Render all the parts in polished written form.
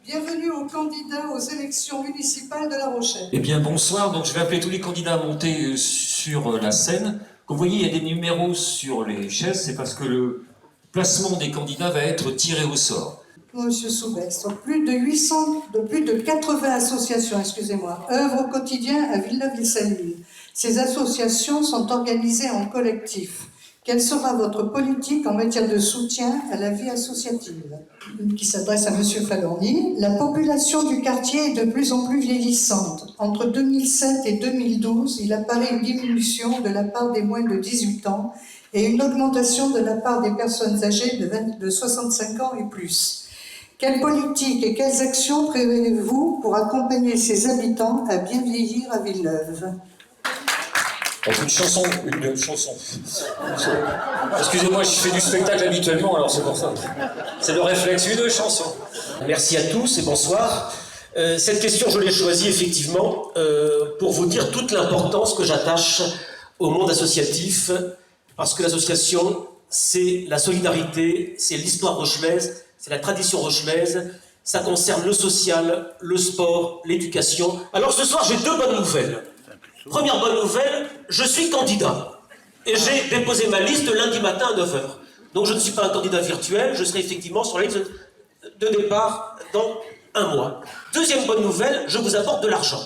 Bienvenue aux candidats aux élections municipales de La Rochelle. Eh bien, bonsoir. Donc, je vais appeler tous les candidats à monter sur la scène. Comme vous voyez, il y a des numéros sur les chaises. C'est parce que le placement des candidats va être tiré au sort. Monsieur Soubès, donc plus de 80 associations, œuvrent au quotidien à Villeneuve-les-Salines. Ces associations sont organisées en collectif. Quelle sera votre politique en matière de soutien à la vie associative? Qui s'adresse à Monsieur Falorni. La population du quartier est de plus en plus vieillissante. Entre 2007 et 2012, il apparaît une diminution de la part des moins de 18 ans et une augmentation de la part des personnes âgées de 65 ans et plus. Quelle politique et quelles actions prévoyez-vous pour accompagner ces habitants à bien vieillir à Villeneuve? Une chanson. Excusez-moi, je fais du spectacle habituellement, alors c'est pour ça. C'est le réflexe, une chanson. Merci à tous et bonsoir. Cette question, je l'ai choisie effectivement pour vous dire toute l'importance que j'attache au monde associatif, parce que l'association, c'est la solidarité, c'est l'histoire rochelaise, c'est la tradition rochelaise, ça concerne le social, le sport, l'éducation. Alors ce soir, j'ai deux bonnes nouvelles. Première bonne nouvelle, je suis candidat. Et j'ai déposé ma liste lundi matin à 9h. Donc je ne suis pas un candidat virtuel, je serai effectivement sur la liste de départ dans un mois. Deuxième bonne nouvelle, je vous apporte de l'argent.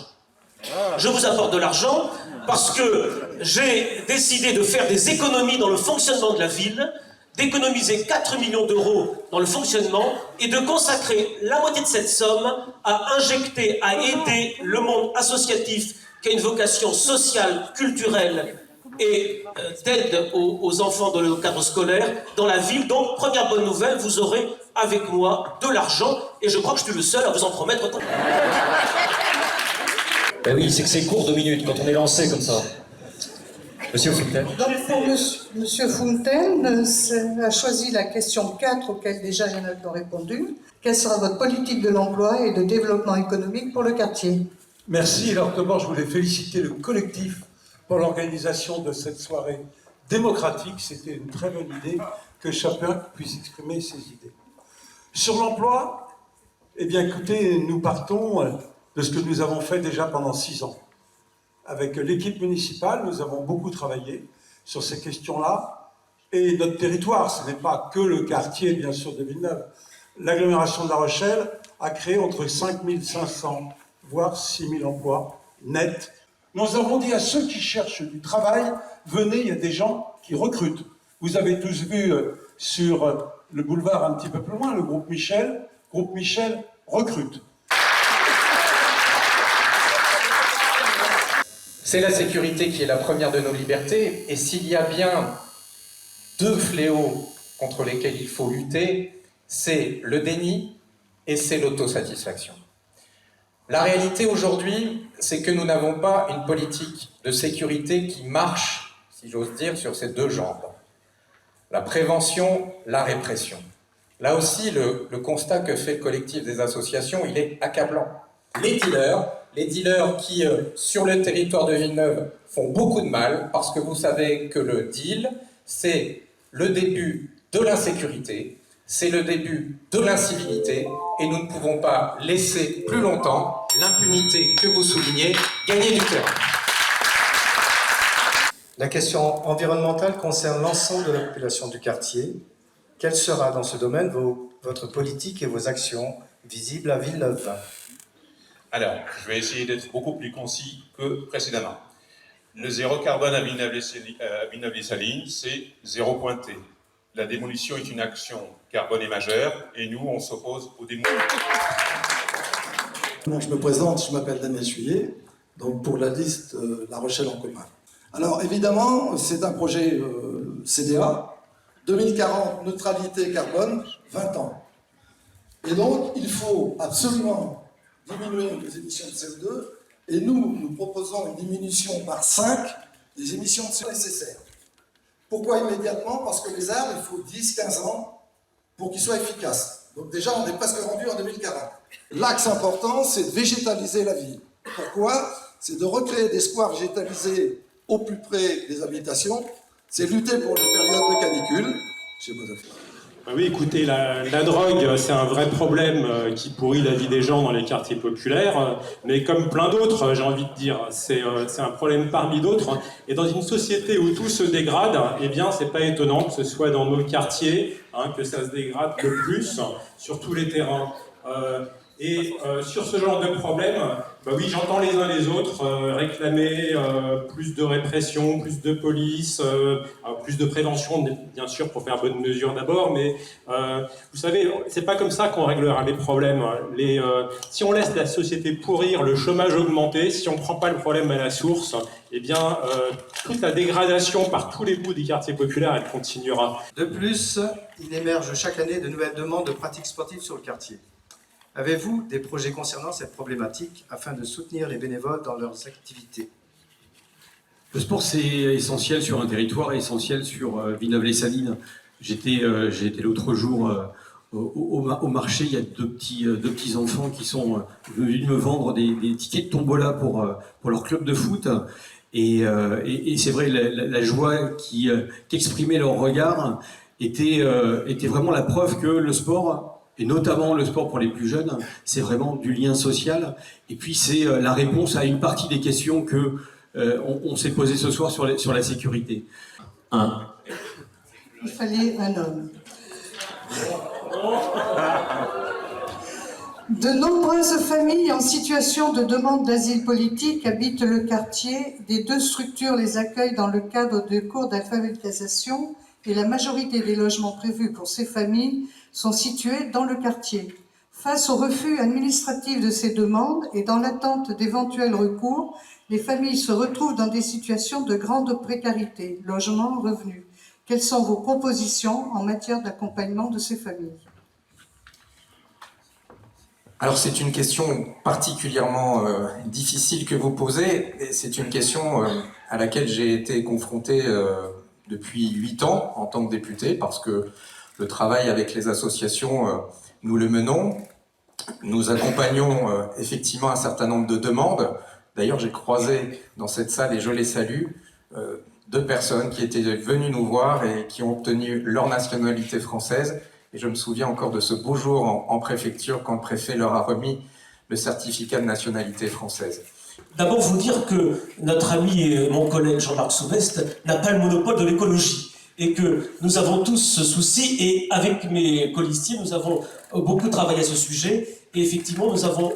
Je vous apporte de l'argent parce que j'ai décidé de faire des économies dans le fonctionnement de la ville, d'économiser 4 millions d'euros dans le fonctionnement et de consacrer la moitié de cette somme à injecter, à aider le monde associatif qui a une vocation sociale, culturelle et d'aide aux enfants dans le cadre scolaire dans la ville. Donc, première bonne nouvelle, vous aurez avec moi de l'argent et je crois que je suis le seul à vous en promettre autant. Ben oui, c'est que c'est court 2 minutes quand on est lancé comme ça. Monsieur Fontaine. Donc pour Monsieur Fontaine, a choisi la question 4 auquel déjà il y en a qui ont répondu. Quelle sera votre politique de l'emploi et de développement économique pour le quartier? Merci. Alors d'abord, je voulais féliciter le collectif pour l'organisation de cette soirée démocratique. C'était une très bonne idée que chacun puisse exprimer ses idées. Sur l'emploi, eh bien écoutez, nous partons de ce que nous avons fait déjà pendant 6 ans. Avec l'équipe municipale, nous avons beaucoup travaillé sur ces questions-là. Et notre territoire, ce n'est pas que le quartier, bien sûr, de Villeneuve. L'agglomération de La Rochelle a créé entre 5500 voire 6000 emplois nets. Nous avons dit à ceux qui cherchent du travail, venez, il y a des gens qui recrutent. Vous avez tous vu sur le boulevard un petit peu plus loin, le groupe Michel. Groupe Michel recrute. C'est la sécurité qui est la première de nos libertés, et s'il y a bien 2 fléaux contre lesquels il faut lutter, c'est le déni et c'est l'autosatisfaction. La réalité aujourd'hui, c'est que nous n'avons pas une politique de sécurité qui marche, si j'ose dire, sur ces 2 jambes. La prévention, la répression. Là aussi, le constat que fait le collectif des associations, il est accablant. Les dealers qui, sur le territoire de Villeneuve, font beaucoup de mal, parce que vous savez que le deal, c'est le début de l'insécurité, c'est le début de l'incivilité, et nous ne pouvons pas laisser plus longtemps l'impunité que vous soulignez gagner du terrain. La question environnementale concerne l'ensemble de la population du quartier. Quelle sera dans ce domaine votre politique et vos actions visibles à Villeneuve? Alors, je vais essayer d'être beaucoup plus concis que précédemment. Le zéro carbone à Villeneuve-les-Salines, c'est 0 pointé. La démolition est une action carbone et majeure, et nous, on s'oppose aux démolitions. Je me présente, je m'appelle Daniel Chuillet, donc pour la liste La Rochelle en commun. Alors évidemment, c'est un projet CDA, 2040, neutralité carbone, 20 ans. Et donc, il faut absolument diminuer les émissions de CO2, et nous proposons une diminution par 5 des émissions de CO2 nécessaires. Pourquoi immédiatement? Parce que les arbres, il faut 10-15 ans pour qu'ils soient efficaces. Donc déjà, on est presque rendu en 2040. L'axe important, c'est de végétaliser la ville. Pourquoi? C'est de recréer des squares végétalisés au plus près des habitations. C'est lutter pour les périodes de canicule. Oui, écoutez, la drogue, c'est un vrai problème qui pourrit la vie des gens dans les quartiers populaires, mais comme plein d'autres, j'ai envie de dire, c'est un problème parmi d'autres. Et dans une société où tout se dégrade, eh bien, c'est pas étonnant que ce soit dans nos quartiers, que ça se dégrade le plus sur tous les terrains. Sur ce genre de problème, bah oui, j'entends les uns les autres réclamer plus de répression, plus de police, plus de prévention, bien sûr, pour faire bonne mesure d'abord, mais vous savez, c'est pas comme ça qu'on réglera les problèmes. Si on laisse la société pourrir, le chômage augmenter, si on prend pas le problème à la source, eh bien, toute la dégradation par tous les bouts des quartiers populaires, elle continuera. De plus, il émerge chaque année de nouvelles demandes de pratiques sportives sur le quartier. Avez-vous des projets concernant cette problématique afin de soutenir les bénévoles dans leurs activités? Le sport, c'est essentiel sur un territoire, essentiel sur Villeneuve-les-Salines. J'étais l'autre jour au marché, il y a deux petits enfants qui sont venus me vendre des tickets de tombola pour leur club de foot. Et c'est vrai, la joie qu'exprimait leur regard était vraiment la preuve que le sport, et notamment le sport pour les plus jeunes, c'est vraiment du lien social. Et puis c'est la réponse à une partie des questions que on s'est posées ce soir sur la sécurité. Il fallait un homme. De nombreuses familles en situation de demande d'asile politique habitent le quartier. Des deux structures les accueillent dans le cadre de cours d'alphabétisation et la majorité des logements prévus pour ces familles sont situés dans le quartier. Face au refus administratif de ces demandes et dans l'attente d'éventuels recours, les familles se retrouvent dans des situations de grande précarité, logement, revenus. Quelles sont vos propositions en matière d'accompagnement de ces familles? Alors c'est une question particulièrement difficile que vous posez, et c'est une question à laquelle j'ai été confronté depuis 8 ans en tant que député, parce que le travail avec les associations, nous le menons. Nous accompagnons effectivement un certain nombre de demandes. D'ailleurs, j'ai croisé dans cette salle, et je les salue, 2 personnes qui étaient venues nous voir et qui ont obtenu leur nationalité française. Et je me souviens encore de ce beau jour en préfecture quand le préfet leur a remis le certificat de nationalité française. D'abord, vous dire que notre ami et mon collègue Jean-Marc Souvestre n'a pas le monopole de l'écologie et que nous avons tous ce souci, et avec mes colistiers, nous avons beaucoup travaillé à ce sujet, et effectivement, nous avons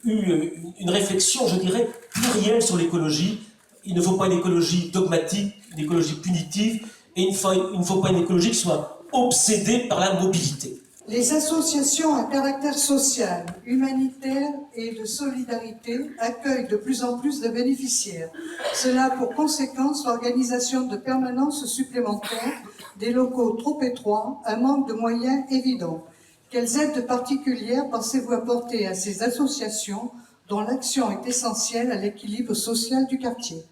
eu une réflexion, je dirais, plurielle sur l'écologie. Il ne faut pas une écologie dogmatique, une écologie punitive, et il ne faut pas une écologie qui soit obsédée par la mobilité. Les associations à caractère social, humanitaire et de solidarité accueillent de plus en plus de bénéficiaires. Cela a pour conséquence l'organisation de permanences supplémentaires, des locaux trop étroits, un manque de moyens évident. Quelles aides particulières pensez-vous apporter à ces associations dont l'action est essentielle à l'équilibre social du quartier?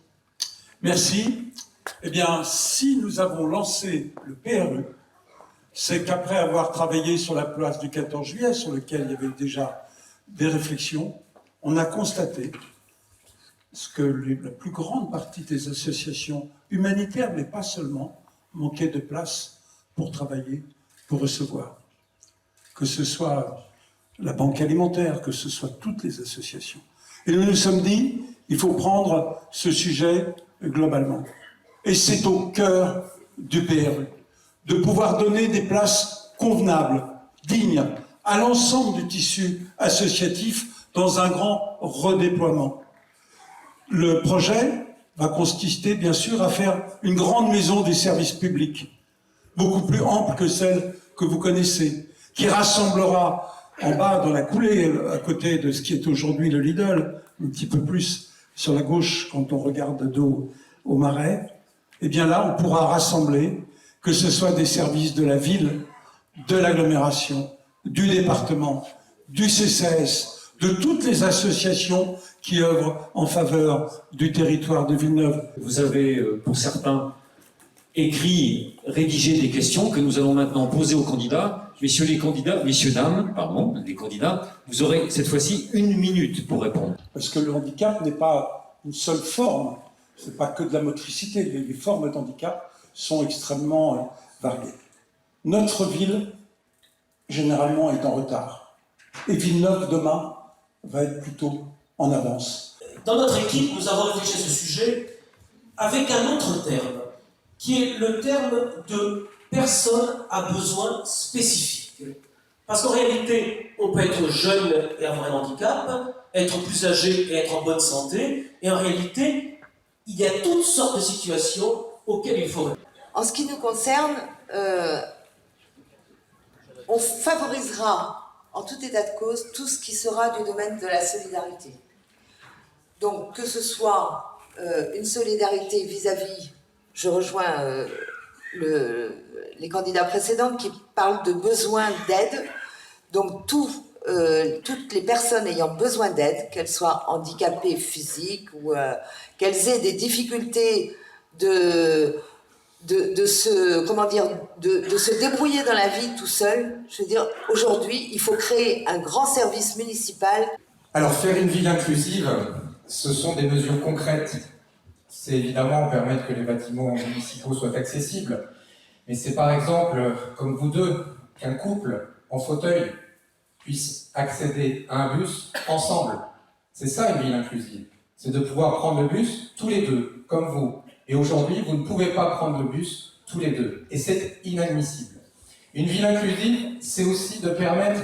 Merci. Eh bien, si nous avons lancé le PRU, c'est qu'après avoir travaillé sur la place du 14 juillet, sur lequel il y avait déjà des réflexions, on a constaté que la plus grande partie des associations humanitaires, mais pas seulement, manquaient de place pour travailler, pour recevoir. Que ce soit la banque alimentaire, que ce soit toutes les associations. Et nous nous sommes dit, il faut prendre ce sujet globalement. Et c'est au cœur du PRU, de pouvoir donner des places convenables, dignes, à l'ensemble du tissu associatif dans un grand redéploiement. Le projet va consister, bien sûr, à faire une grande maison des services publics, beaucoup plus ample que celle que vous connaissez, qui rassemblera en bas dans la coulée, à côté de ce qui est aujourd'hui le Lidl, un petit peu plus sur la gauche quand on regarde de dos au Marais. Eh bien là, on pourra rassembler, que ce soit des services de la ville, de l'agglomération, du département, du CCAS, de toutes les associations qui œuvrent en faveur du territoire de Villeneuve. Vous avez, pour certains, rédigé des questions que nous allons maintenant poser aux candidats. Messieurs, dames, les candidats, vous aurez cette fois-ci 1 minute pour répondre. Parce que le handicap n'est pas une seule forme, c'est pas que de la motricité, les formes d'handicap sont extrêmement variées. notre ville, généralement, est en retard. Et Villeneuve, demain, va être plutôt en avance. Dans notre équipe, nous avons réfléchi à ce sujet avec un autre terme, qui est le terme de personne à besoins spécifiques. Parce qu'en réalité, on peut être jeune et avoir un handicap, être plus âgé et être en bonne santé, et en réalité, il y a toutes sortes de situations auxquelles il faut répondre. En ce qui nous concerne, on favorisera en tout état de cause tout ce qui sera du domaine de la solidarité. Donc que ce soit une solidarité vis-à-vis, je rejoins les candidats précédents qui parlent de besoin d'aide, donc toutes les personnes ayant besoin d'aide, qu'elles soient handicapées physiques ou qu'elles aient des difficultés de se débrouiller dans la vie tout seul. Je veux dire, aujourd'hui, il faut créer un grand service municipal. Alors, faire une ville inclusive, ce sont des mesures concrètes. C'est évidemment permettre que les bâtiments municipaux soient accessibles. Mais c'est par exemple, comme vous deux, qu'un couple en fauteuil puisse accéder à un bus ensemble. C'est ça une ville inclusive. C'est de pouvoir prendre le bus tous les deux, comme vous. Et aujourd'hui, vous ne pouvez pas prendre le bus tous les deux. Et c'est inadmissible. Une ville inclusive, c'est aussi de permettre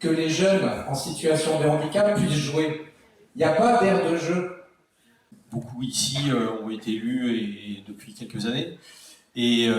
que les jeunes en situation de handicap puissent jouer. Il n'y a pas d'aire de jeu. Beaucoup ici ont été élus et depuis quelques années. Et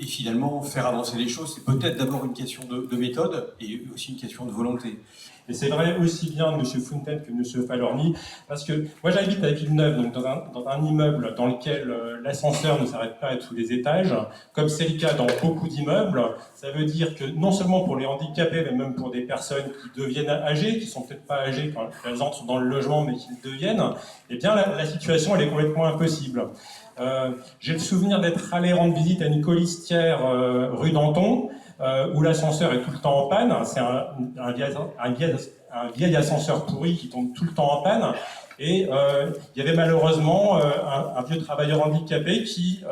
finalement, faire avancer les choses, c'est peut-être d'abord une question de méthode et aussi une question de volonté. Et c'est vrai aussi bien de M. Fontaine que de M. Falorni, parce que moi j'habite à Villeneuve, donc dans un immeuble dans lequel l'ascenseur ne s'arrête pas à tous les étages, comme c'est le cas dans beaucoup d'immeubles. Ça veut dire que non seulement pour les handicapés, mais même pour des personnes qui deviennent âgées, qui sont peut-être pas âgées quand elles entrent dans le logement, mais qui le deviennent, eh bien la situation elle est complètement impossible. J'ai le souvenir d'être allé rendre visite à une colistière rue Danton, où l'ascenseur est tout le temps en panne. C'est un vieil ascenseur pourri qui tombe tout le temps en panne. Et il y avait malheureusement un vieux travailleur handicapé qui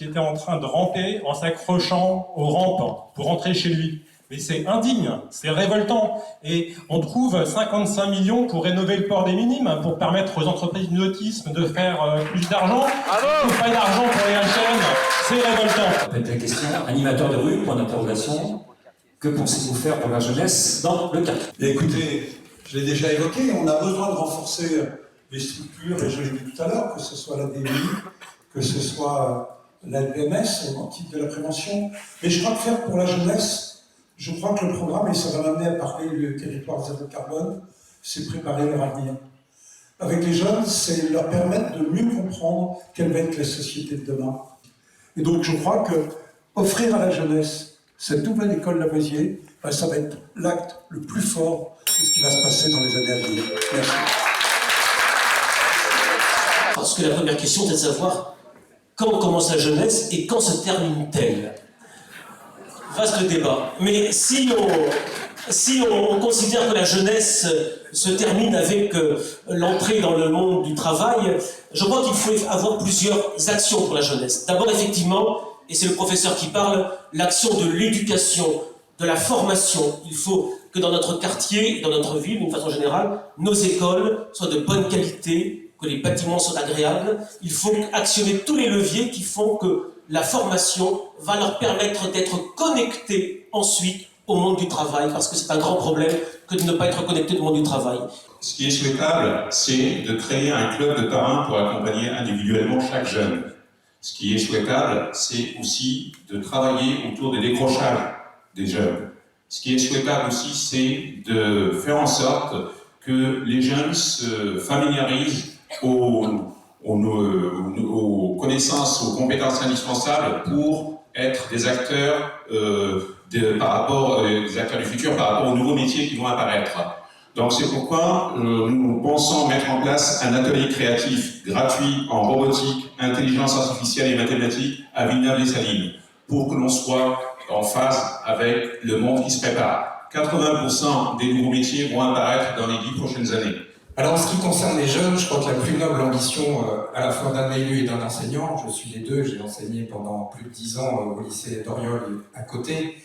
était en train de ramper en s'accrochant aux rampes pour rentrer chez lui. Mais c'est indigne, c'est révoltant. Et on trouve 55 millions pour rénover le port des Minimes, pour permettre aux entreprises de nautisme de faire plus d'argent. Pas d'argent pour les HM, c'est révoltant. La question, animateur de rue, point d'interrogation. Que pensez-vous faire pour la jeunesse dans le quartier? Écoutez, je l'ai déjà évoqué, on a besoin de renforcer les structures, et je l'ai dit tout à l'heure, que ce soit la DMI, que ce soit la LVMS, au titre de la prévention. Mais je crois que faire pour la jeunesse, je crois que le programme, et ça va m'amener à parler du territoire zéro carbone, c'est préparer leur avenir. Avec les jeunes, c'est leur permettre de mieux comprendre quelle va être la société de demain. Et donc je crois que offrir à la jeunesse cette nouvelle école Lavoisier, ça va être l'acte le plus fort de ce qui va se passer dans les années à venir. Merci. Parce que la première question, c'est de savoir quand commence la jeunesse et quand se termine-t-elle? Vaste débat. Mais si on considère que la jeunesse se termine avec l'entrée dans le monde du travail, je crois qu'il faut avoir plusieurs actions pour la jeunesse. D'abord, effectivement, et c'est le professeur qui parle, l'action de l'éducation, de la formation. Il faut que dans notre quartier, dans notre ville, d'une façon générale, nos écoles soient de bonne qualité, que les bâtiments soient agréables. Il faut actionner tous les leviers qui font que la formation va leur permettre d'être connectés ensuite au monde du travail, parce que c'est un grand problème que de ne pas être connecté au monde du travail. Ce qui est souhaitable, c'est de créer un club de parrains pour accompagner individuellement chaque jeune. Ce qui est souhaitable, c'est aussi de travailler autour des décrochages des jeunes. Ce qui est souhaitable aussi, c'est de faire en sorte que les jeunes se familiarisent aux connaissances, aux compétences indispensables pour être des acteurs des acteurs du futur par rapport aux nouveaux métiers qui vont apparaître. Donc c'est pourquoi nous pensons mettre en place un atelier créatif gratuit en robotique, intelligence artificielle et mathématiques à Villeneuve-les-Salines, pour que l'on soit en phase avec le monde qui se prépare. 80% des nouveaux métiers vont apparaître dans les 10 prochaines années. Alors, en ce qui concerne les jeunes, je crois que la plus noble ambition, à la fois d'un élu et d'un enseignant, je suis les deux, j'ai enseigné pendant plus de 10 ans au lycée d'Oriol à côté,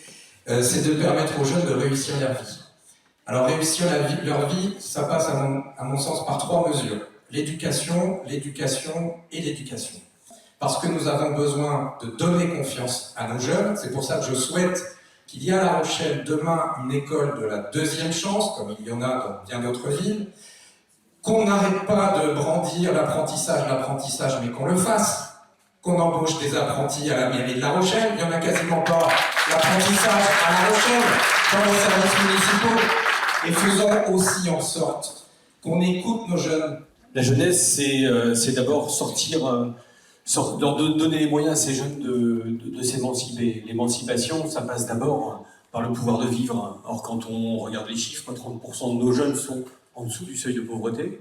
c'est de permettre aux jeunes de réussir leur vie. Alors, réussir leur vie, ça passe à mon sens par 3 mesures. L'éducation, l'éducation et l'éducation. Parce que nous avons besoin de donner confiance à nos jeunes, c'est pour ça que je souhaite qu'il y ait à La Rochelle demain une école de la deuxième chance, comme il y en a dans bien d'autres villes, qu'on n'arrête pas de brandir l'apprentissage, mais qu'on le fasse, qu'on embauche des apprentis à la mairie de La Rochelle, il n'y en a quasiment pas l'apprentissage à La Rochelle, dans les services municipaux, et faisons aussi en sorte qu'on écoute nos jeunes. La jeunesse, c'est d'abord leur donner les moyens à ces jeunes de s'émanciper. L'émancipation, ça passe d'abord par le pouvoir de vivre. Or, quand on regarde les chiffres, 30% de nos jeunes sont en dessous du seuil de pauvreté.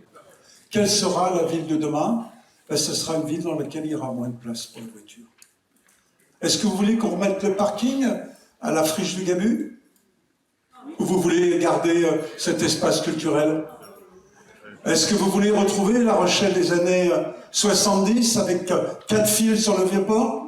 Quelle sera la ville de demain? Ce sera une ville dans laquelle il y aura moins de place pour les voitures. Est-ce que vous voulez qu'on remette le parking à la friche du Gabu? Ou vous voulez garder cet espace culturel? Est-ce que vous voulez retrouver La Rochelle des années 70 avec 4 fils sur le Vieux-Port?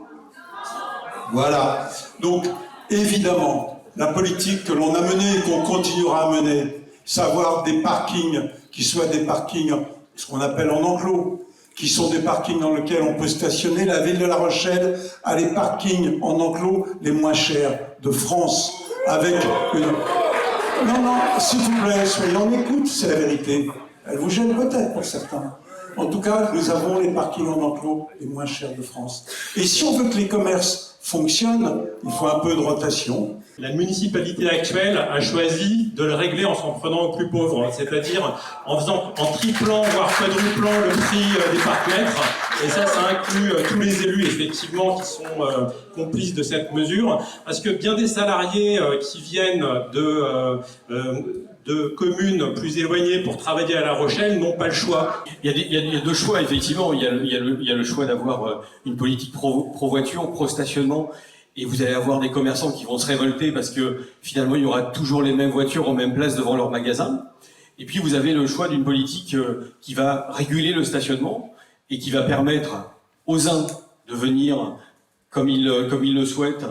Voilà. Donc, évidemment, la politique que l'on a menée et qu'on continuera à mener, savoir des parkings qui soient des parkings, ce qu'on appelle en enclos, qui sont des parkings dans lesquels on peut stationner. La ville de La Rochelle a les parkings en enclos les moins chers de France, avec une... Non, s'il vous plaît, soyez en écoute, c'est la vérité. Elle vous gêne peut-être pour certains. En tout cas, nous avons les parkings en enclos les moins chers de France. Et si on veut que les commerces fonctionnent, il faut un peu de rotation. La municipalité actuelle a choisi de le régler en s'en prenant aux plus pauvres, c'est-à-dire en triplant, voire quadruplant le prix des parcs-mètres. Et ça inclut tous les élus, effectivement, qui sont complices de cette mesure. Parce que bien des salariés qui viennent de communes plus éloignées pour travailler à La Rochelle n'ont pas le choix. Il y a deux choix, effectivement. Il y a le choix d'avoir une politique pro-voiture, pro-stationnement, et vous allez avoir des commerçants qui vont se révolter parce que finalement il y aura toujours les mêmes voitures aux mêmes places devant leur magasin. Et puis vous avez le choix d'une politique qui va réguler le stationnement et qui va permettre aux uns de venir comme ils le souhaitent,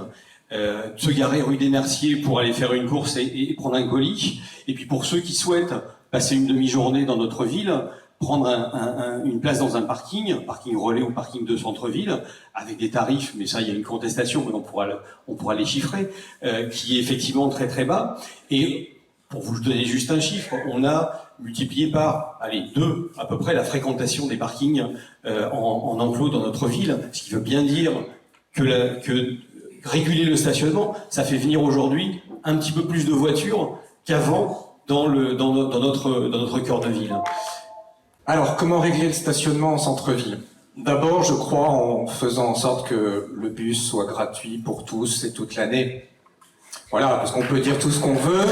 se garer rue des Merciers pour aller faire une course et prendre un colis. Et puis pour ceux qui souhaitent passer une demi-journée dans notre ville, prendre une place dans un parking relais ou parking de centre-ville, avec des tarifs, mais ça il y a une contestation, mais on pourra les chiffrer, qui est effectivement très très bas. Et pour vous donner juste un chiffre, on a multiplié par 2 à peu près la fréquentation des parkings en enclos dans notre ville, ce qui veut bien dire que réguler le stationnement, ça fait venir aujourd'hui un petit peu plus de voitures qu'avant dans notre cœur de ville. Alors, comment régler le stationnement en centre-ville? D'abord, je crois en faisant en sorte que le bus soit gratuit pour tous et toute l'année. Voilà, parce qu'on peut dire tout ce qu'on veut,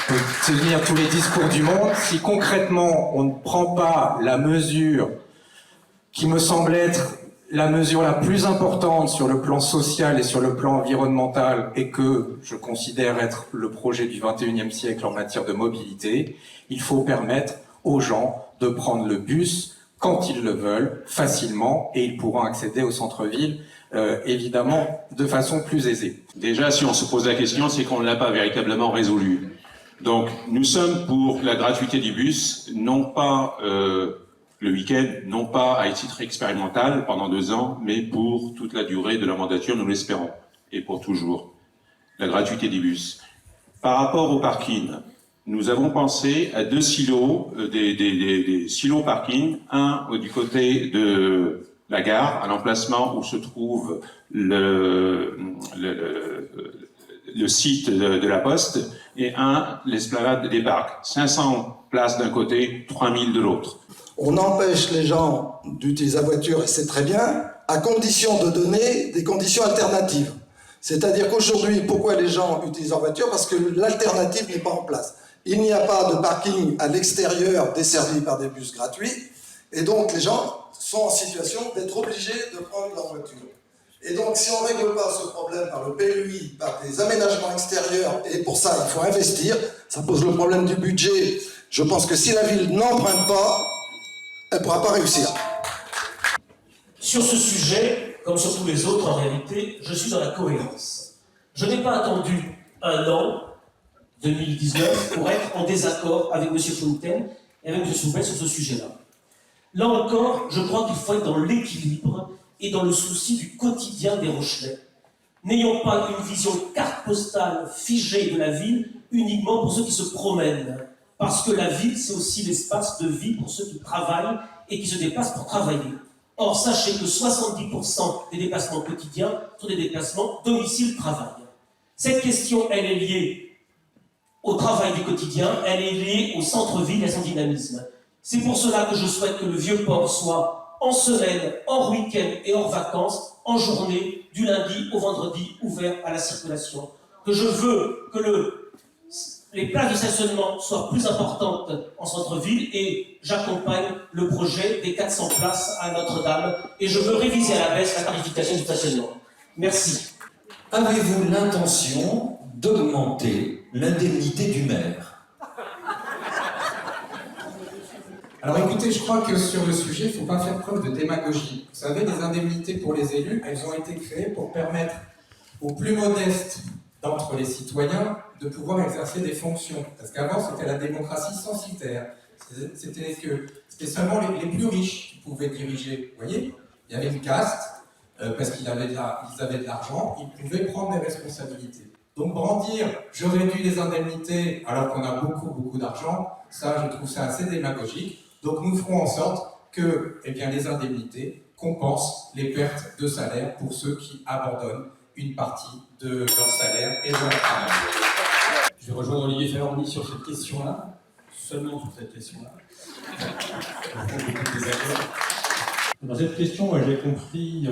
on peut tenir tous les discours du monde. Si concrètement, on ne prend pas la mesure qui me semble être la mesure la plus importante sur le plan social et sur le plan environnemental, et que je considère être le projet du 21e siècle en matière de mobilité, il faut permettre aux gens de prendre le bus quand ils le veulent, facilement, et ils pourront accéder au centre-ville, évidemment, de façon plus aisée. Déjà, si on se pose la question, c'est qu'on ne l'a pas véritablement résolu. Donc, nous sommes pour la gratuité du bus, non pas le week-end, non pas à titre expérimental pendant 2 ans, mais pour toute la durée de la mandature, nous l'espérons, et pour toujours. La gratuité du bus. Par rapport au parking, nous avons pensé à 2 silos, des silos parking, un du côté de la gare, à l'emplacement où se trouve le site de la Poste, et un, l'esplanade des parcs. 500 places d'un côté, 3000 de l'autre. On empêche les gens d'utiliser la voiture, et c'est très bien, à condition de donner des conditions alternatives. C'est-à-dire qu'aujourd'hui, pourquoi les gens utilisent leur voiture? Parce que l'alternative n'est pas en place. Il n'y a pas de parking à l'extérieur desservi par des bus gratuits, et donc les gens sont en situation d'être obligés de prendre leur voiture. Et donc si on ne règle pas ce problème par le PLUI, par des aménagements extérieurs, et pour ça il faut investir, ça pose le problème du budget. Je pense que si la ville n'emprunte pas, elle ne pourra pas réussir. Sur ce sujet, comme sur tous les autres en réalité, je suis dans la cohérence. Je n'ai pas attendu un an, 2019, pour être en désaccord avec M. Fontaine et avec M. Soupel sur ce sujet-là. Là encore, je crois qu'il faut être dans l'équilibre et dans le souci du quotidien des Rochelais. N'ayons pas une vision carte postale figée de la ville uniquement pour ceux qui se promènent. Parce que la ville, c'est aussi l'espace de vie pour ceux qui travaillent et qui se déplacent pour travailler. Or, sachez que 70% des déplacements quotidiens sont des déplacements domicile-travail. Cette question, elle est liée au travail du quotidien, elle est liée au centre-ville et à son dynamisme. C'est pour cela que je souhaite que le Vieux-Port soit en semaine, hors week-end et hors vacances, en journée, du lundi au vendredi, ouvert à la circulation. Que je veux que les places de stationnement soient plus importantes en centre-ville et j'accompagne le projet des 400 places à Notre-Dame et je veux réviser à la baisse la tarification du stationnement. Merci. Avez-vous l'intention d'augmenter l'indemnité du maire? Alors écoutez, je crois que sur le sujet, il ne faut pas faire preuve de démagogie. Vous savez, les indemnités pour les élus, elles ont été créées pour permettre aux plus modestes d'entre les citoyens de pouvoir exercer des fonctions. Parce qu'avant, c'était la démocratie censitaire. C'était seulement les plus riches qui pouvaient diriger. Vous voyez, il y avait une caste, parce qu'ils avaient de l'argent, ils pouvaient prendre des responsabilités. Donc brandir « je réduis les indemnités alors qu'on a beaucoup d'argent », ça, je trouve ça assez démagogique. Donc nous ferons en sorte que les indemnités compensent les pertes de salaire pour ceux qui abandonnent une partie de leur salaire et de leur travail. Je vais rejoindre Olivier Ferrandi sur cette question-là, seulement sur cette question-là. Dans cette question, moi j'ai compris,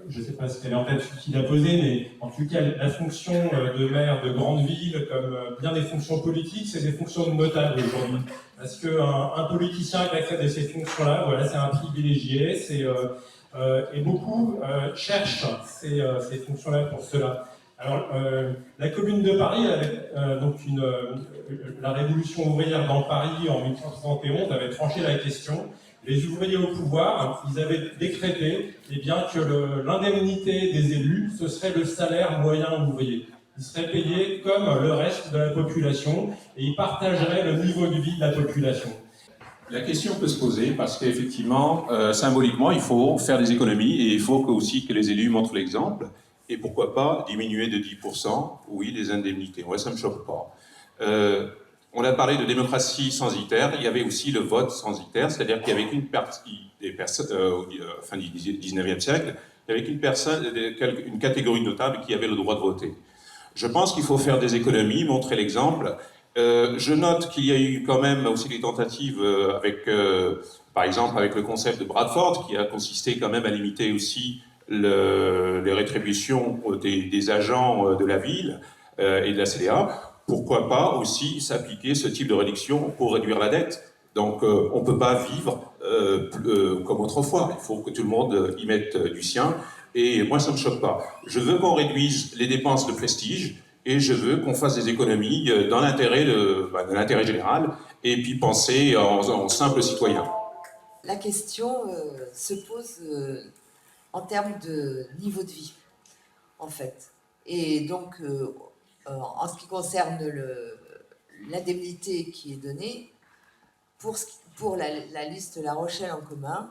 je ne sais pas ce qu'elle est en tête, ce qu'il a posé, mais en tout cas, la fonction de maire de grande ville, comme bien des fonctions politiques, c'est des fonctions de notable aujourd'hui. Parce qu'un politicien qui accède à ces fonctions-là, voilà, c'est un privilégié, et beaucoup cherchent ces fonctions-là pour cela. Alors, la Commune de Paris, donc la révolution ouvrière dans Paris en 1871 avait tranché la question. Les ouvriers au pouvoir, ils avaient décrété que l'indemnité des élus, ce serait le salaire moyen ouvrier. Ils seraient payés comme le reste de la population et ils partageraient le niveau de vie de la population. La question peut se poser parce qu'effectivement, symboliquement, il faut faire des économies et il faut aussi que les élus montrent l'exemple. Et pourquoi pas diminuer de 10%, oui, les indemnités. Ouais, ça ne me choque pas. On a parlé de démocratie censitaire, il y avait aussi le vote censitaire, c'est-à-dire qu'il y avait qu'une partie des personnes, fin du 19e siècle, il y avait une catégorie notable qui avait le droit de voter. Je pense qu'il faut faire des économies, montrer l'exemple. Je note qu'il y a eu quand même aussi des tentatives par exemple avec le concept de Bradford, qui a consisté quand même à limiter aussi les rétributions des agents de la ville et de la CDA. Pourquoi pas aussi s'appliquer ce type de réduction pour réduire la dette? Donc on ne peut pas vivre comme autrefois, il faut que tout le monde y mette du sien, et moi ça ne me choque pas. Je veux qu'on réduise les dépenses de prestige, et je veux qu'on fasse des économies dans l'intérêt de l'intérêt général, et puis penser en simple citoyen. La question se pose en termes de niveau de vie, en fait. Et donc, en ce qui concerne l'indemnité qui est donnée, pour la liste La Rochelle en commun,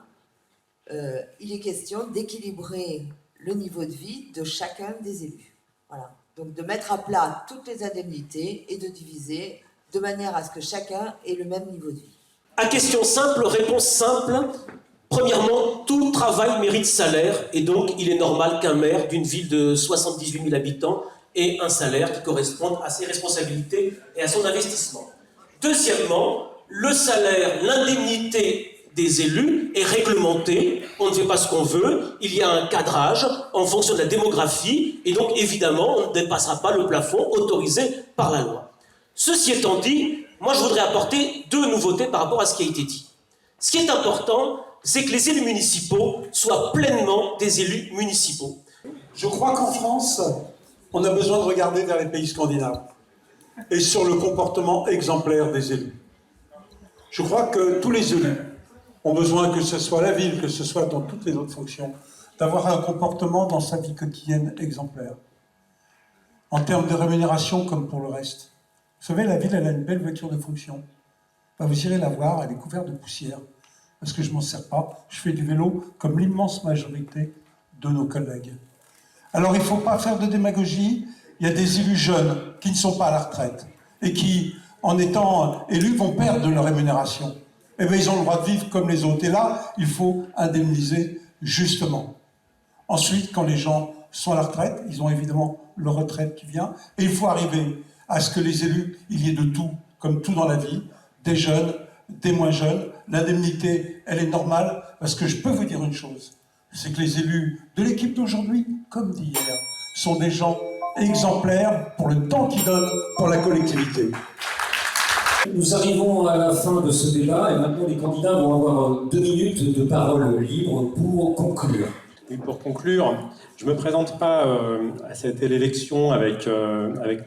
il est question d'équilibrer le niveau de vie de chacun des élus. Voilà. Donc de mettre à plat toutes les indemnités et de diviser de manière à ce que chacun ait le même niveau de vie. À question simple, réponse simple. Premièrement, tout travail mérite salaire et donc il est normal qu'un maire d'une ville de 78 000 habitants ait un salaire qui corresponde à ses responsabilités et à son investissement. Deuxièmement, le salaire, l'indemnité des élus est réglementée, on ne fait pas ce qu'on veut, il y a un cadrage en fonction de la démographie et donc évidemment on ne dépassera pas le plafond autorisé par la loi. Ceci étant dit, moi je voudrais apporter deux nouveautés par rapport à ce qui a été dit. Ce qui est important, c'est que les élus municipaux soient pleinement des élus municipaux. Je crois qu'en France, on a besoin de regarder vers les pays scandinaves et sur le comportement exemplaire des élus. Je crois que tous les élus ont besoin, que ce soit la ville, que ce soit dans toutes les autres fonctions, d'avoir un comportement dans sa vie quotidienne exemplaire. En termes de rémunération comme pour le reste. Vous savez, la ville, elle a une belle voiture de fonction. Ben, vous irez la voir, elle est couverte de poussière. Parce que je ne m'en sers pas. Je fais du vélo comme l'immense majorité de nos collègues. Alors il ne faut pas faire de démagogie. Il y a des élus jeunes qui ne sont pas à la retraite et qui, en étant élus, vont perdre de leur rémunération. Eh bien, ils ont le droit de vivre comme les autres. Et là, il faut indemniser justement. Ensuite, quand les gens sont à la retraite, ils ont évidemment leur retraite qui vient. Et il faut arriver à ce que les élus, il y ait de tout, comme tout dans la vie, des jeunes, des moins jeunes. L'indemnité, elle est normale, parce que je peux vous dire une chose, c'est que les élus de l'équipe d'aujourd'hui, comme d'hier, sont des gens exemplaires pour le temps qu'ils donnent pour la collectivité. Nous arrivons à la fin de ce débat et maintenant les candidats vont avoir 2 minutes de parole libre pour conclure. Et pour conclure, je ne me présente pas à cette élection avec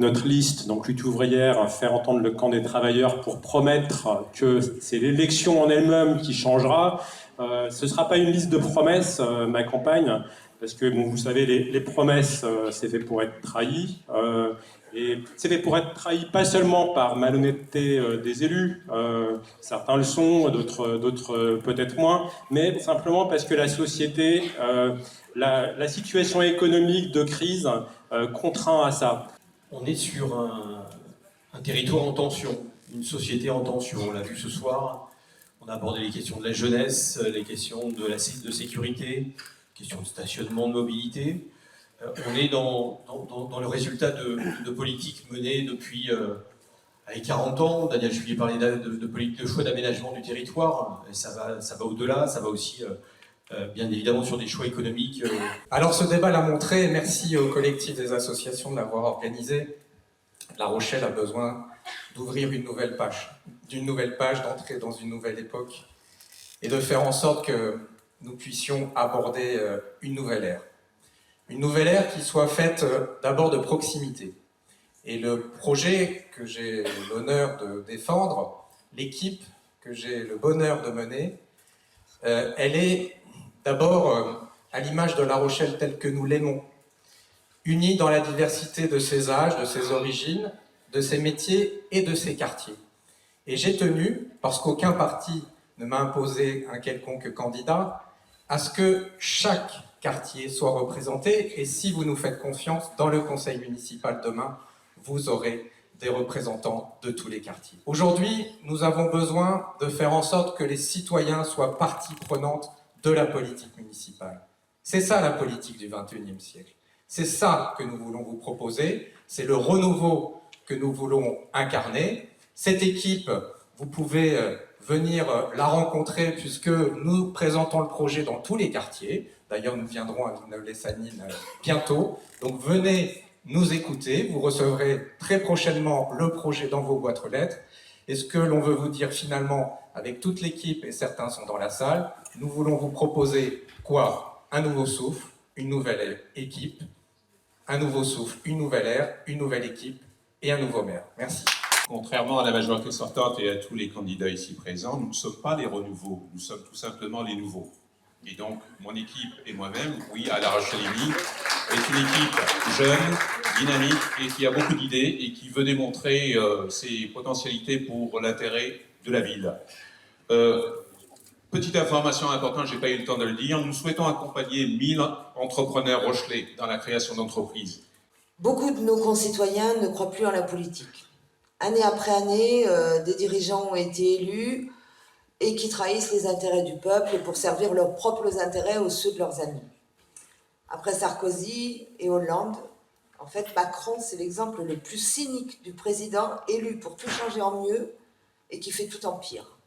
notre liste, donc Lutte ouvrière, faire entendre le camp des travailleurs pour promettre que c'est l'élection en elle-même qui changera. Ce ne sera pas une liste de promesses, ma campagne, parce que bon, vous savez, les promesses, c'est fait pour être trahi. Et c'est fait pour être trahi pas seulement par malhonnêteté des élus, certains le sont, d'autres peut-être moins, mais simplement parce que la société, la situation économique de crise contraint à ça. On est sur un territoire en tension, une société en tension. On l'a vu ce soir, on a abordé les questions de la jeunesse, les questions de sécurité, questions de stationnement, de mobilité. On est dans le résultat de politiques menées depuis 40 ans. Daniel Juillet parlait de politique de choix d'aménagement du territoire. Et ça va au-delà, ça va aussi bien évidemment sur des choix économiques. Alors ce débat l'a montré, merci au collectif des associations de l'avoir organisé. La Rochelle a besoin d'ouvrir une nouvelle page, d'entrer dans une nouvelle époque et de faire en sorte que nous puissions aborder une nouvelle ère. Une nouvelle ère qui soit faite d'abord de proximité. Et le projet que j'ai l'honneur de défendre, l'équipe que j'ai le bonheur de mener, elle est d'abord à l'image de La Rochelle telle que nous l'aimons, unie dans la diversité de ses âges, de ses origines, de ses métiers et de ses quartiers. Et j'ai tenu, parce qu'aucun parti ne m'a imposé un quelconque candidat, à ce que chaque quartier soit représenté, et si vous nous faites confiance, dans le conseil municipal demain, vous aurez des représentants de tous les quartiers. Aujourd'hui, nous avons besoin de faire en sorte que les citoyens soient partie prenante de la politique municipale. C'est ça la politique du XXIe siècle. C'est ça que nous voulons vous proposer, c'est le renouveau que nous voulons incarner. Cette équipe, vous pouvez venir la rencontrer puisque nous présentons le projet dans tous les quartiers. D'ailleurs, nous viendrons à Villeneuve-les-Salines bientôt. Donc venez nous écouter, vous recevrez très prochainement le projet dans vos boîtes aux lettres. Et ce que l'on veut vous dire finalement avec toute l'équipe, et certains sont dans la salle, nous voulons vous proposer quoi? Un nouveau souffle, une nouvelle équipe, un nouveau souffle, une nouvelle ère, une nouvelle équipe et un nouveau maire. Merci. Contrairement à la majorité sortante et à tous les candidats ici présents, nous ne sommes pas les renouveaux, nous sommes tout simplement les nouveaux. Et donc, mon équipe et moi-même, oui, à La Rochelle-Émy, est une équipe jeune, dynamique et qui a beaucoup d'idées et qui veut démontrer ses potentialités pour l'intérêt de la ville. Petite information importante, je n'ai pas eu le temps de le dire, nous souhaitons accompagner 1000 entrepreneurs rochelais dans la création d'entreprises. Beaucoup de nos concitoyens ne croient plus en la politique. Année après année, des dirigeants ont été élus et qui trahissent les intérêts du peuple pour servir leurs propres intérêts ou ceux de leurs amis. Après Sarkozy et Hollande, en fait, Macron, c'est l'exemple le plus cynique du président élu pour tout changer en mieux et qui fait tout en pire.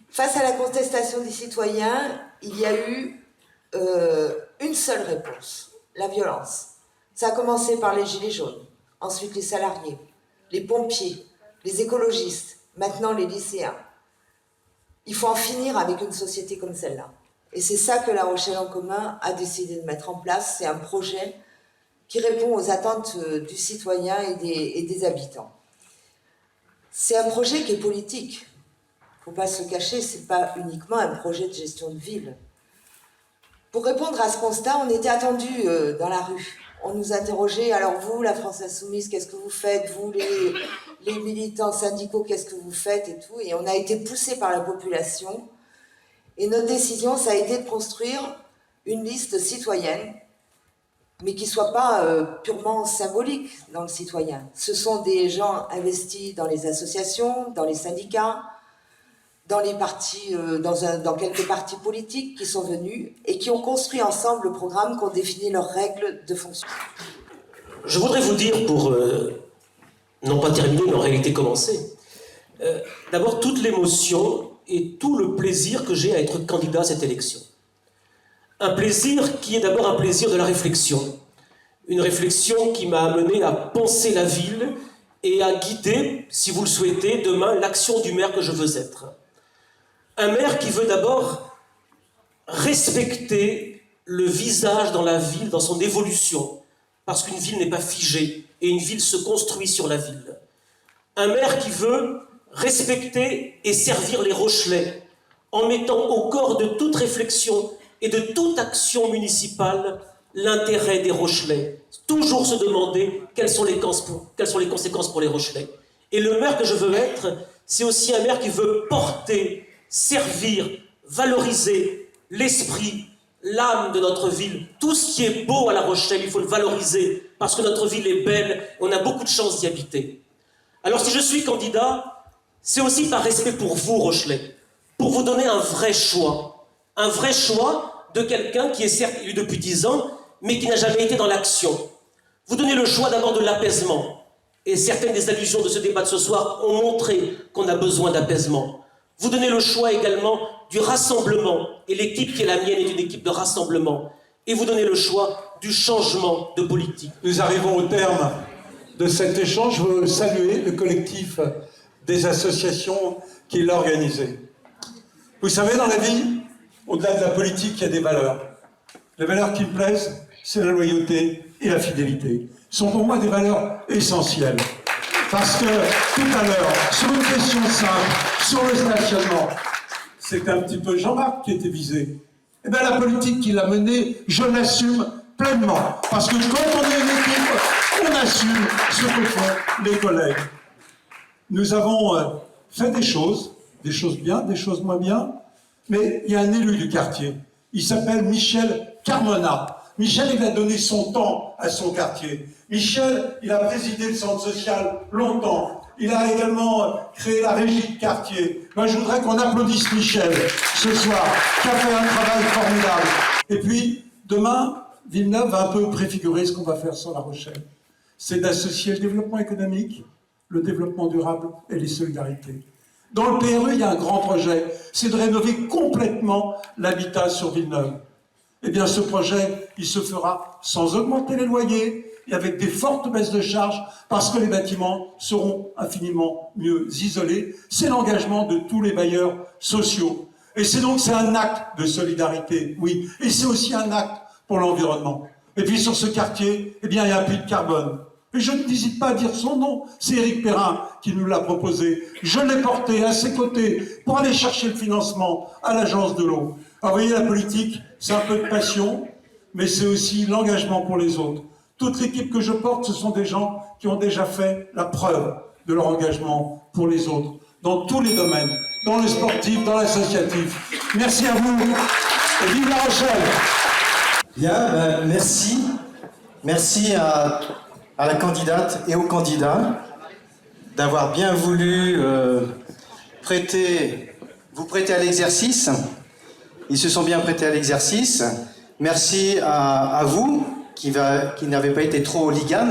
Face à la contestation des citoyens, il y a eu une seule réponse, la violence. Ça a commencé par les gilets jaunes, ensuite les salariés, les pompiers, les écologistes, maintenant les lycéens. Il faut en finir avec une société comme celle-là. Et c'est ça que La Rochelle en commun a décidé de mettre en place. C'est un projet qui répond aux attentes du citoyen et des habitants. C'est un projet qui est politique. faut pas se cacher, c'est pas uniquement un projet de gestion de ville. Pour répondre à ce constat, on était attendus dans la rue. On nous interrogeait, alors vous, la France Insoumise, qu'est-ce que vous faites? Vous, les militants syndicaux, qu'est-ce que vous faites et tout. Et on a été poussés par la population. Et notre décision, ça a été de construire une liste citoyenne, mais qui ne soit pas purement symbolique dans le citoyen. Ce sont des gens investis dans les associations, dans les syndicats, dans les partis, dans quelques partis politiques qui sont venus et qui ont construit ensemble le programme, qui ont défini leurs règles de fonction. Je voudrais vous dire, pour non pas terminer, mais en réalité commencer, d'abord toute l'émotion et tout le plaisir que j'ai à être candidat à cette élection. Un plaisir qui est d'abord un plaisir de la réflexion. Une réflexion qui m'a amené à penser la ville et à guider, si vous le souhaitez, demain l'action du maire que je veux être. Un maire qui veut d'abord respecter le visage dans la ville, dans son évolution, parce qu'une ville n'est pas figée, et une ville se construit sur la ville. Un maire qui veut respecter et servir les Rochelais, en mettant au corps de toute réflexion et de toute action municipale l'intérêt des Rochelais. Toujours se demander quelles sont les conséquences pour les Rochelais. Et le maire que je veux être, c'est aussi un maire qui veut porter, servir, valoriser l'esprit, l'âme de notre ville. Tout ce qui est beau à La Rochelle, il faut le valoriser, parce que notre ville est belle, on a beaucoup de chance d'y habiter. Alors si je suis candidat, c'est aussi par respect pour vous, Rochelais, pour vous donner un vrai choix de quelqu'un qui est certes élu depuis 10 ans, mais qui n'a jamais été dans l'action. Vous donnez le choix d'abord de l'apaisement, et certaines des allusions de ce débat de ce soir ont montré qu'on a besoin d'apaisement. Vous donnez le choix également du rassemblement, et l'équipe qui est la mienne est une équipe de rassemblement. Et vous donnez le choix du changement de politique. Nous arrivons au terme de cet échange. Je veux saluer le collectif des associations qui l'a organisé. Vous savez, dans la vie, au-delà de la politique, il y a des valeurs. Les valeurs qui me plaisent, c'est la loyauté et la fidélité. Ce sont pour moi des valeurs essentielles. Parce que tout à l'heure, sur une question simple, sur le stationnement, c'est un petit peu Jean-Marc qui était visé. Eh bien, la politique qu'il a menée, je l'assume pleinement. Parce que quand on est une équipe, on assume ce que font les collègues. Nous avons fait des choses bien, des choses moins bien, mais il y a un élu du quartier. Il s'appelle Michel Carmona. Michel, il a donné son temps à son quartier. Michel, il a présidé le centre social longtemps. Il a également créé la régie de quartier. Moi, je voudrais qu'on applaudisse Michel ce soir, qui a fait un travail formidable. Et puis, demain, Villeneuve va un peu préfigurer ce qu'on va faire sur La Rochelle. C'est d'associer le développement économique, le développement durable et les solidarités. Dans le PRE, il y a un grand projet, c'est de rénover complètement l'habitat sur Villeneuve. Eh bien, ce projet, il se fera sans augmenter les loyers et avec des fortes baisses de charges parce que les bâtiments seront infiniment mieux isolés. C'est l'engagement de tous les bailleurs sociaux. Et c'est un acte de solidarité, oui. Et c'est aussi un acte pour l'environnement. Et puis, sur ce quartier, eh bien, il y a un puits de carbone. Et je n'hésite pas à dire son nom, c'est Éric Perrin qui nous l'a proposé. Je l'ai porté à ses côtés pour aller chercher le financement à l'agence de l'eau. Alors vous voyez, la politique, c'est un peu de passion, mais c'est aussi l'engagement pour les autres. Toute l'équipe que je porte, ce sont des gens qui ont déjà fait la preuve de leur engagement pour les autres, dans tous les domaines, dans le sportif, dans l'associatif. Merci à vous et vive La Rochelle! Bien, merci. Merci à la candidate et aux candidats d'avoir bien voulu vous prêter à l'exercice. Ils se sont bien prêtés à l'exercice. Merci à vous qui n'avez pas été trop hooligan.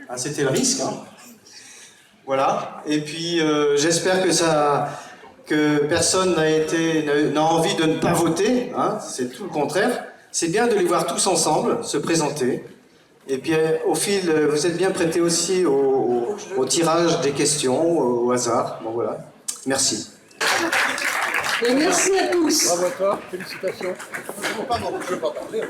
Ah, c'était le risque. Hein. Voilà. Et puis j'espère que personne n'a envie de ne pas voter. Hein. C'est tout le contraire. C'est bien de les voir tous ensemble se présenter. Et puis, au fil, vous êtes bien prêtés aussi au tirage des questions, au hasard. Bon, voilà. Merci. Et merci à tous. Bravo à toi, félicitations. Je ne veux pas parler.